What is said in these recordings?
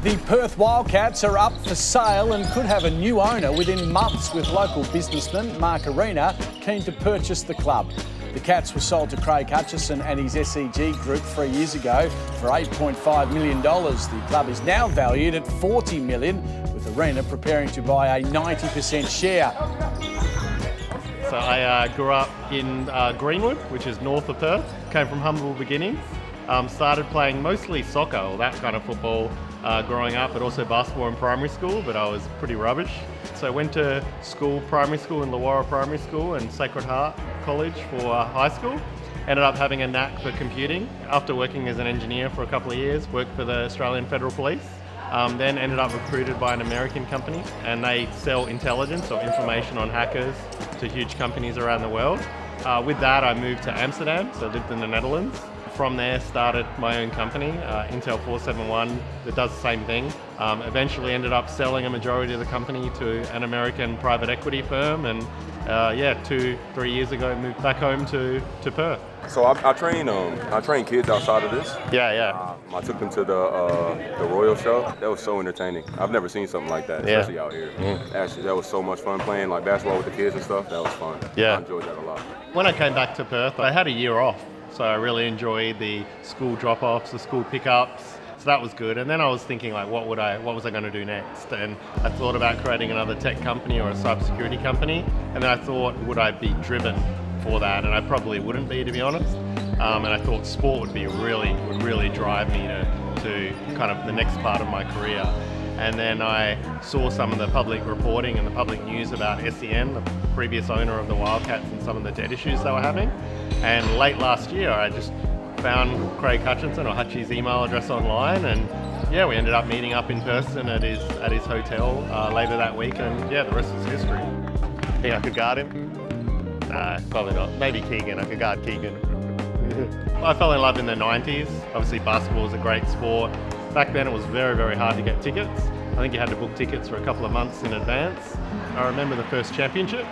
The Perth Wildcats are up for sale and could have a new owner within months, with local businessman Mark Arena keen to purchase the club. The Cats were sold to Craig Hutchison and his SEG group 3 years ago for $8.5 million. The club is now valued at $40 million, with Arena preparing to buy a 90% share. So I grew up in Greenwood, which is north of Perth. Came from humble beginnings. Started playing mostly soccer, or that kind of football, growing up, but also basketball in primary school, but I was pretty rubbish. So I went to primary school in Illawarra Primary School and Sacred Heart College for high school. Ended up having a knack for computing. After working as an engineer for a couple of years, worked for the Australian Federal Police. Then ended up recruited by an American company, and they sell intelligence or information on hackers to huge companies around the world. With that, I moved to Amsterdam, so I lived in the Netherlands. From there, started my own company, Intel 471, that does the same thing. Eventually ended up selling a majority of the company to an American private equity firm, and 2-3 years ago moved back home to Perth. So I train kids outside of this. Yeah. I took them to the Royal Show. That was so entertaining. I've never seen something like that, especially out here. Actually, that was so much fun playing like basketball with the kids and stuff. That was fun. Yeah. I enjoyed that a lot. When I came back to Perth, I had a year off. So I really enjoyed the school drop-offs, the school pickups. So that was good. And then I was thinking, like, what was I going to do next? And I thought about creating another tech company or a cybersecurity company. And then I thought, would I be driven for that? And I probably wouldn't be, to be honest. And I thought sport would really drive me to kind of the next part of my career. And then I saw some of the public reporting and the public news about SEN, the previous owner of the Wildcats, and some of the debt issues they were having. And late last year, I just found Craig Hutchinson, or Hutchie's email address online, and yeah, we ended up meeting up in person at his hotel later that week, and yeah, the rest is history. Think I could guard him? Nah, probably not. Maybe Keegan. I could guard Keegan. I fell in love in the 90s. Obviously, basketball was a great sport. Back then, it was very hard to get tickets. I think you had to book tickets for a couple of months in advance. I remember the first championship.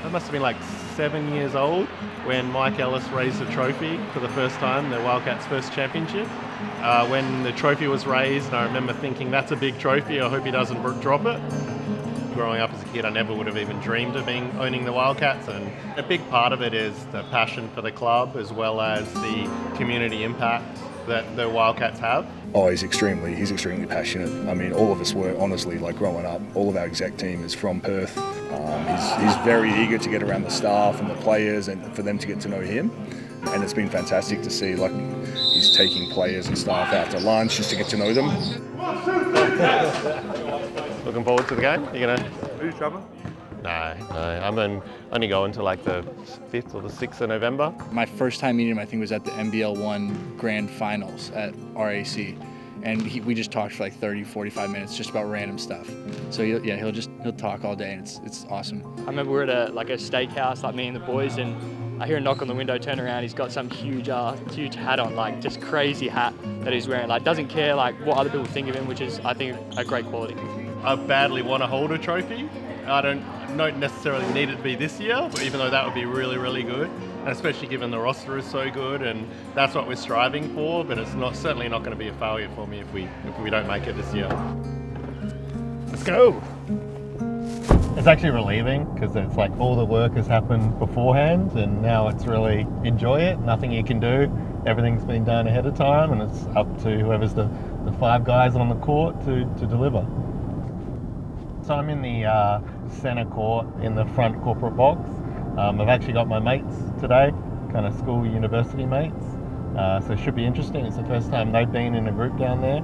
I must have been like 7 years old when Mike Ellis raised the trophy for the first time, the Wildcats' first championship. When the trophy was raised, I remember thinking, that's a big trophy, I hope he doesn't drop it. Growing up as a kid, I never would have even dreamed of owning the Wildcats, and a big part of it is the passion for the club as well as the community impact that the Wildcats have. Oh, he's extremely passionate. I mean, all of us were, honestly, like growing up, all of our exec team is from Perth. He's very eager to get around the staff and the players and for them to get to know him. And it's been fantastic to see, like, he's taking players and staff out to lunch just to get to know them. Looking forward to the game? You gonna? Are you traveling? No, I'm only going to like the 5th or the 6th of November. My first time meeting him, I think, was at the NBL1 Grand Finals at RAC. And we just talked for like 30-45 minutes just about random stuff. So he'll talk all day, and it's awesome. I remember we're at a steakhouse, like me and the boys, and I hear a knock on the window, turn around, he's got some huge hat on, like just crazy hat that he's wearing. Like doesn't care like what other people think of him, which is, I think, a great quality. I badly want to hold a trophy. I don't necessarily need it to be this year, but even though that would be really good, and especially given the roster is so good, and that's what we're striving for. But it's certainly not going to be a failure for me if we don't make it this year. Let's go. It's actually relieving because it's like all the work has happened beforehand, and now it's really enjoy it. Nothing you can do. Everything's been done ahead of time, and it's up to whoever's the 5 guys on the court to deliver. So I'm in the centre court in the front corporate box. I've actually got my mates today, kind of school, university mates. So it should be interesting. It's the first time they've been in a group down there.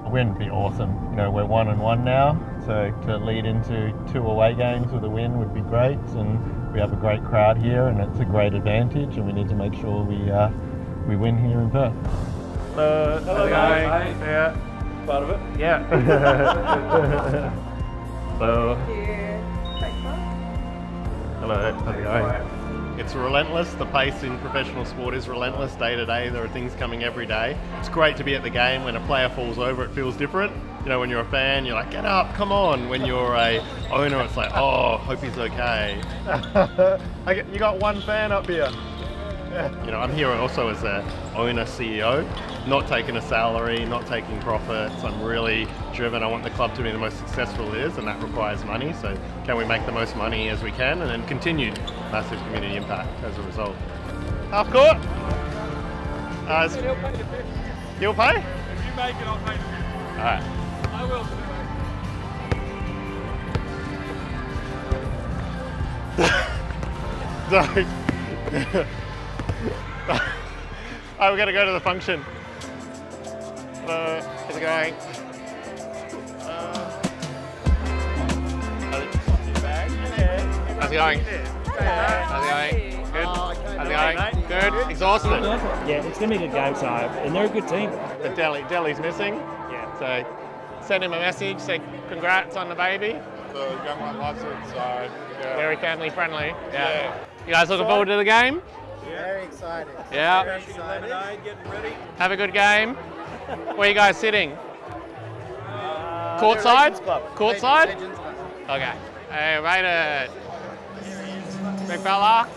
A win would be awesome. You know, we're 1-1 now, so to lead into 2 away games with a win would be great. And we have a great crowd here, and it's a great advantage. And we need to make sure we win here in Perth. Hello guys. Yeah. Part of it? Yeah. Hello. Hello, how's it going? It's relentless. The pace in professional sport is relentless day to day. There are things coming every day. It's great to be at the game. When a player falls over, it feels different. You know, when you're a fan, you're like, get up, come on. When you're a owner, it's like, oh, hope he's okay. You got one fan up here. You know, I'm here also as a owner, CEO, not taking a salary, not taking profits. I'm really driven. I want the club to be the most successful it is, and that requires money. So can we make the most money as we can, and then continued massive community impact as a result. Half court. You'll pay? If you make it, I'll pay the bill. All right. I will. Sorry. Oh, we're gonna go to the function. How's it going? How's it going? How's it going? Good? How's it going? Good? Exhausted? Yeah, it's going to be a good game, so, and they're a good team. The Deli's missing. Yeah. So send him a message, say congrats on the baby. The young one loves it, so yeah. Very family friendly. Yeah. You guys looking forward to the game? Very excited. Yeah. Very excited. Getting ready. Have a good game. Where are you guys sitting? Courtside? Courtside? Legends Club. Okay. Hey, Raiders. Big fella.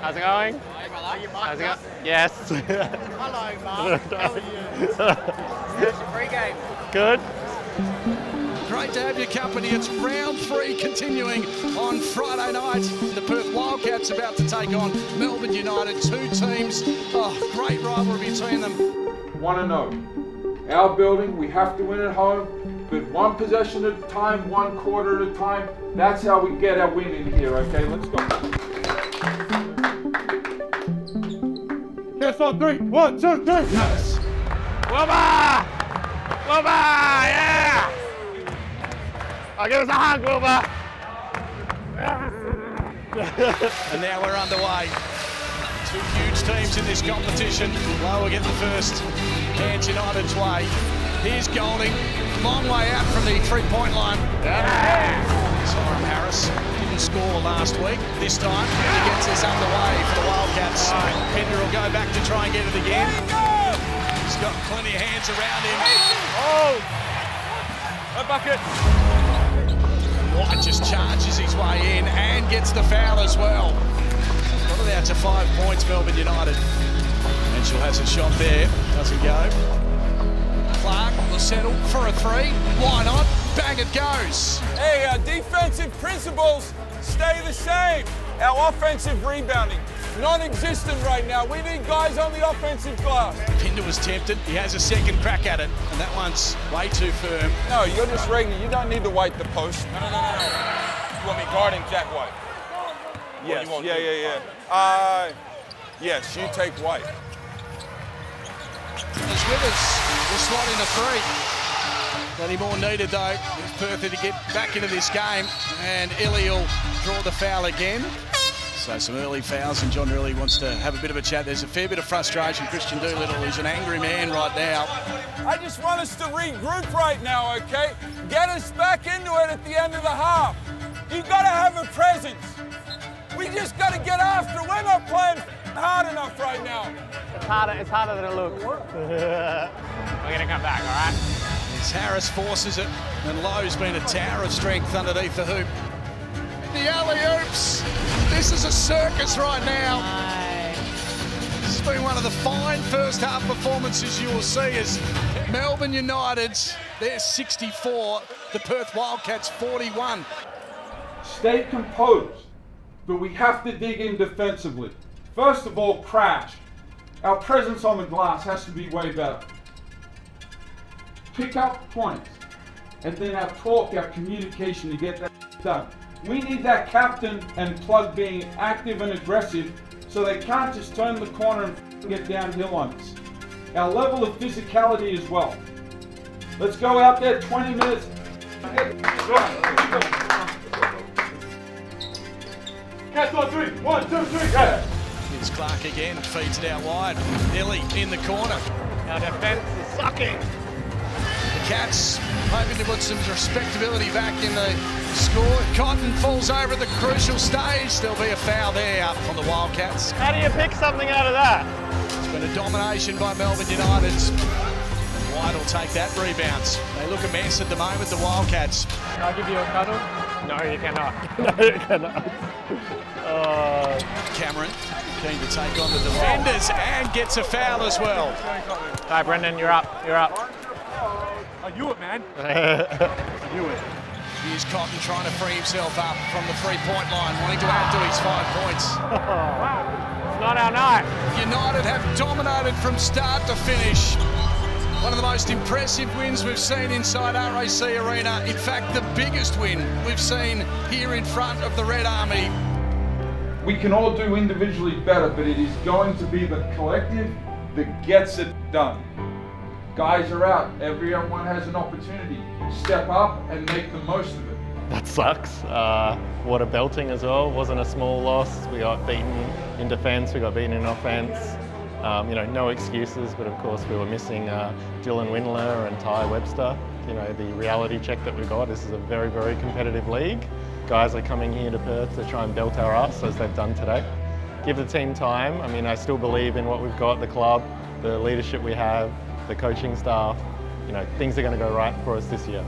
How's it going? How's it going? Yes. Hello, Mark. How are you? It's a free game. Good. Great to have your company. It's round 3 continuing on Friday night. The Perth Wildcats about to take on Melbourne United. 2 teams. Oh, great rivalry between them. Want to know, our building, we have to win at home, but 1 possession at a time, 1 quarter at a time. That's how we get our win in here, okay? Let's go. Yes, on 3. 1, 2, 3. Yes. Wilbur! Wilbur! Yeah! Oh, give us a hug, Wilbur! And now we're underway. 2 huge teams in this competition. Lower get the first. Cairns United's way. Here's Golding. Long way out from the 3-point line. Yeah! Simon Harris didn't score last week. This time he gets this underway for the Wildcats. Pender will go back to try and get it again. He's got plenty of hands around him. Oh! A bucket. White just charges his way in and gets the foul as well. Got it out to 5 points, Melbourne United. Mitchell has a shot there. Doesn't go. Clark will settle for a 3. Why not? Bang it goes. Hey, our defensive principles stay the same. Our offensive rebounding, non-existent right now. We need guys on the offensive glass. Pinder was tempted. He has a second crack at it, and that one's way too firm. No, you're just regular. You don't need to white the post. No. You want me guarding Jack White? Yes. Yeah. Yes, you take White. As Withers will slot in a 3. Plenty more needed though if Perth are to get back into this game, and Illy will draw the foul again. So some early fouls, and John really wants to have a bit of a chat. There's a fair bit of frustration. Christian Doolittle is an angry man right now. I just want us to regroup right now, okay? Get us back into it at the end of the half. You gotta have a presence. We just gotta get after. We're not playing hard enough right now. It's harder than it looks. We're gonna come back, all right? As Harris forces it, and Lowe's been a tower of strength underneath the hoop. The alley-oops. This is a circus right now. This has been one of the fine first half performances you will see as Melbourne United, they're 64, the Perth Wildcats 41. Stay composed, but we have to dig in defensively. First of all, crash. Our presence on the glass has to be way better. Pick up points, and then our talk, our communication to get that done. We need that captain and plug being active and aggressive so they can't just turn the corner and get downhill on us. Our level of physicality as well. Let's go out there 20 minutes. Catch on 3. 1, 2, 3, go. It's Clark again, feeds it out wide. Illy in the corner. Our defence is sucking. The Cats hoping to put some respectability back in the score. Cotton falls over at the crucial stage. There'll be a foul there on the Wildcats. How do you pick something out of that? It's been a domination by Melbourne United. White will take that rebound. They look a mess at the moment, the Wildcats. Can I give you a cuddle? No, you cannot. No, you cannot. Cameron keen to take on the defenders and gets a foul as well. Hi, Brendan, you're up. You're up. I knew it, man. I knew it. Here's Cotton trying to free himself up from the three-point line, wanting to add to his 5 points. It's not our night. United have dominated from start to finish. One of the most impressive wins we've seen inside RAC Arena. In fact, the biggest win we've seen here in front of the Red Army. We can all do individually better, but it is going to be the collective that gets it done. Guys are out. Everyone has an opportunity. Step up and make the most of it. That sucks. What a belting as well. Wasn't a small loss. We got beaten in defence. We got beaten in offence. You know, no excuses, but of course we were missing Dylan Windler and Ty Webster. You know, the reality check that we got, this is a very, very competitive league. Guys are coming here to Perth to try and belt our ass as they've done today. Give the team time. I mean, I still believe in what we've got, the club, the leadership we have, the coaching staff. You know, things are going to go right for us this year.